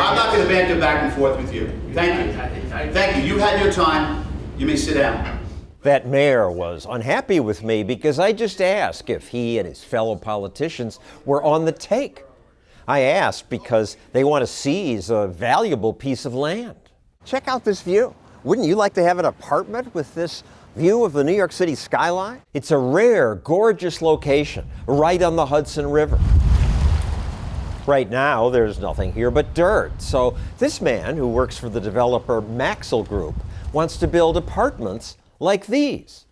I'm not going to banter back and forth with you. Thank you. Thank you. You had your time. You may sit down. That mayor was unhappy with me because I just asked if he and his fellow politicians were on the take. I asked because they want to seize a valuable piece of land. Check out this view. Wouldn't you like to have an apartment with this view of the New York City skyline? It's a rare, gorgeous location right on the Hudson River. Right now, there's nothing here but dirt. So this man, who works for the developer Maxell Group, wants to build apartments like these.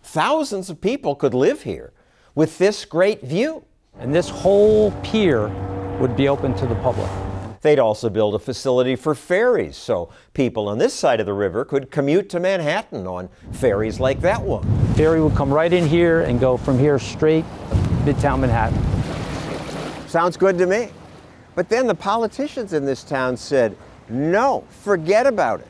Thousands of people could live here with this great view. And this whole pier would be open to the public. They'd also build a facility for ferries, so people on this side of the river could commute to Manhattan on ferries like that one. Ferry would come right in here and go from here straight to Midtown Manhattan. Sounds good to me. But then the politicians in this town said, no, forget about it.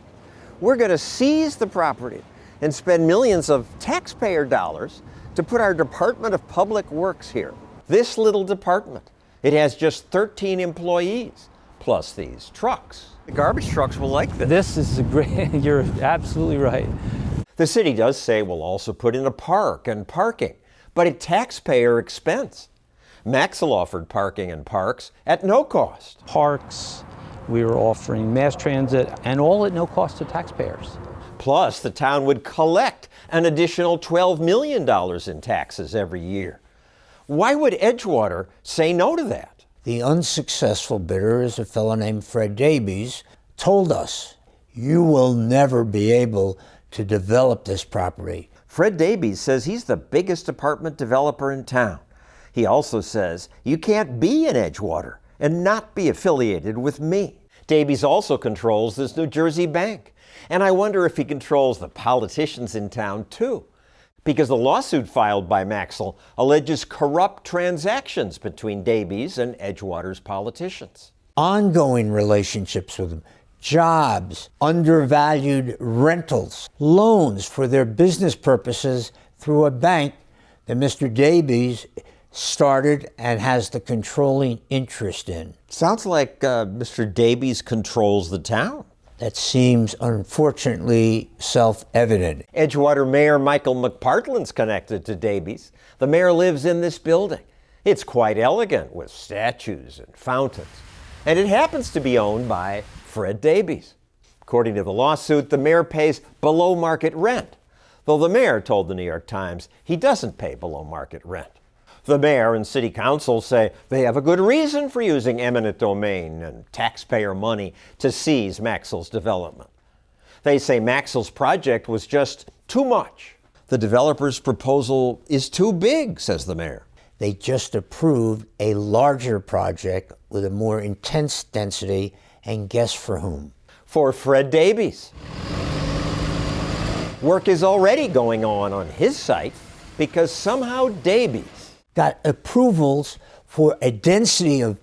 We're going to seize the property and spend millions of taxpayer dollars to put our Department of Public Works here. This little department. It has just 13 employees, plus these trucks. The garbage trucks will like this. This is a great, you're absolutely right. The city does say we'll also put in a park and parking, but at taxpayer expense. Maxell offered parking and parks at no cost. Parks, we were offering mass transit, and all at no cost to taxpayers. Plus, the town would collect an additional $12 million in taxes every year. Why would Edgewater say no to that? The unsuccessful bidder is a fellow named Fred Daibes, told us, you will never be able to develop this property. Fred Daibes says he's the biggest apartment developer in town. He also says you can't be in Edgewater and not be affiliated with me. Daibes also controls this New Jersey bank. And I wonder if he controls the politicians in town too. Because the lawsuit filed by Maxell alleges corrupt transactions between Daibes and Edgewater's politicians. Ongoing relationships with them, jobs, undervalued rentals, loans for their business purposes through a bank that Mr. Daibes started and has the controlling interest in. Sounds like Mr. Daibes controls the town. That seems unfortunately self-evident. Edgewater Mayor Michael McPartland's connected to Daibes. The mayor lives in this building. It's quite elegant with statues and fountains. And it happens to be owned by Fred Daibes. According to the lawsuit, the mayor pays below market rent, though the mayor told the New York Times he doesn't pay below market rent. The mayor and city council say they have a good reason for using eminent domain and taxpayer money to seize Maxell's development. They say Maxell's project was just too much. The developer's proposal is too big, says the mayor. They just approved a larger project with a more intense density, and guess for whom? For Fred Daibes. Work is already going on his site because somehow Daibes got approvals for a density of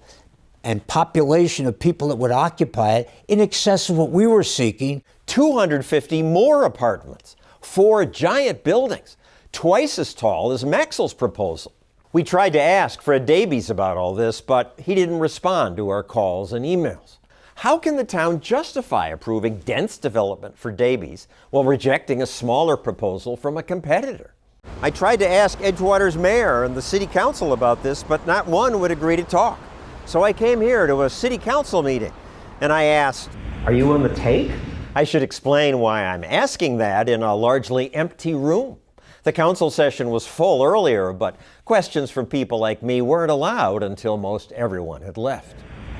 and population of people that would occupy it in excess of what we were seeking. 250 more apartments, 4 giant buildings, twice as tall as Maxell's proposal. We tried to ask Fred Daibes about all this, but he didn't respond to our calls and emails. How can the town justify approving dense development for Daibes while rejecting a smaller proposal from a competitor? I tried to ask Edgewater's mayor and the city council about this, but not one would agree to talk. So I came here to a city council meeting, and I asked, "Are you on the take?" I should explain why I'm asking that in a largely empty room. The council session was full earlier, but questions from people like me weren't allowed until most everyone had left.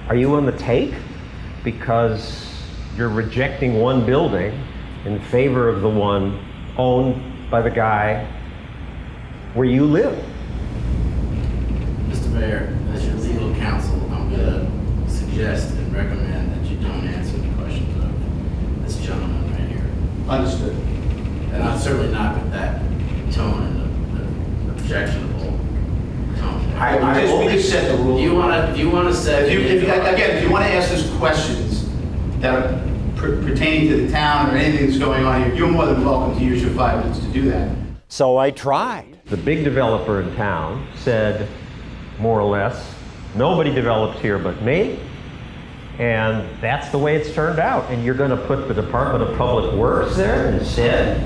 Are you on the take? Because you're rejecting one building in favor of the one owned by the guy where you live. Mr. Mayor, as your legal counsel, I'm going to suggest and recommend that you don't answer the questions of this gentleman right here. Understood. And I'm certainly not with that tone and the objectionable tone. We just set the rule. Do you want to say? If you want to ask us questions that are pertaining to the town or anything that's going on here, you're more than welcome to use your 5 minutes to do that. So I tried. The big developer in town said, more or less, nobody developed here but me, And that's the way it's turned out. And you're going to put the Department of Public Works there instead?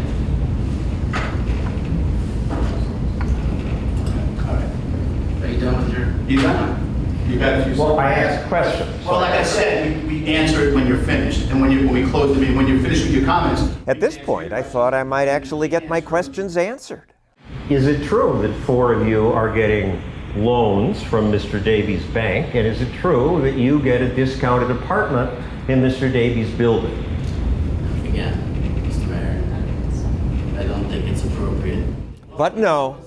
Are you done with your? You done? You got a few. Well, I asked questions. Well, like I said, we answer it when you're finished, and when we close the meeting, when you're finished with your comments. At this point, I thought I might actually get my questions answered. Is it true that 4 of you are getting loans from Mr. Daibes' bank, and is it true that you get a discounted apartment in Mr. Daibes' building? Again, Mr. Mayor, I don't think it's appropriate. But no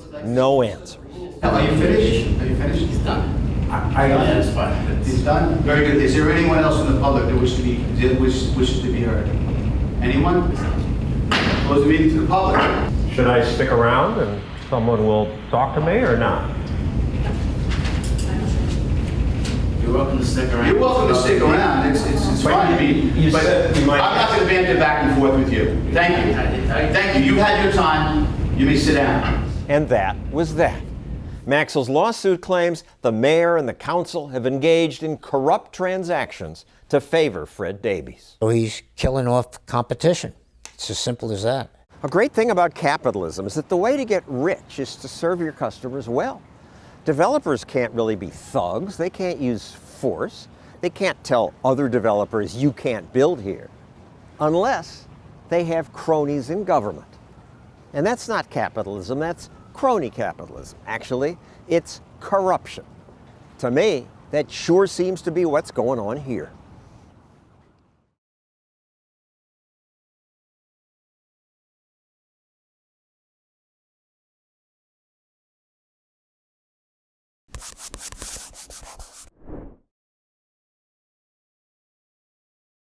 answer. Are you finished? Are you finished? He's done. Yeah, it's fine. He's done? Very good. Is there anyone else in the public that wishes to be heard? Anyone? Close the meeting to the public. Should I stick around and someone will talk to me or not? You're welcome to stick around. You're welcome to stick around. It's fine. I mean, You but said you might- I'm not going to banter back and forth with you. Thank you. Thank you. You've had your time. You may sit down. And that was that. Maxwell's lawsuit claims the mayor and the council have engaged in corrupt transactions to favor Fred Daibes. So he's killing off competition. It's as simple as that. A great thing about capitalism is that the way to get rich is to serve your customers well. Developers can't really be thugs. They can't use force. They can't tell other developers you can't build here unless they have cronies in government. And that's not capitalism, that's crony capitalism. Actually, it's corruption. To me, that sure seems to be what's going on here.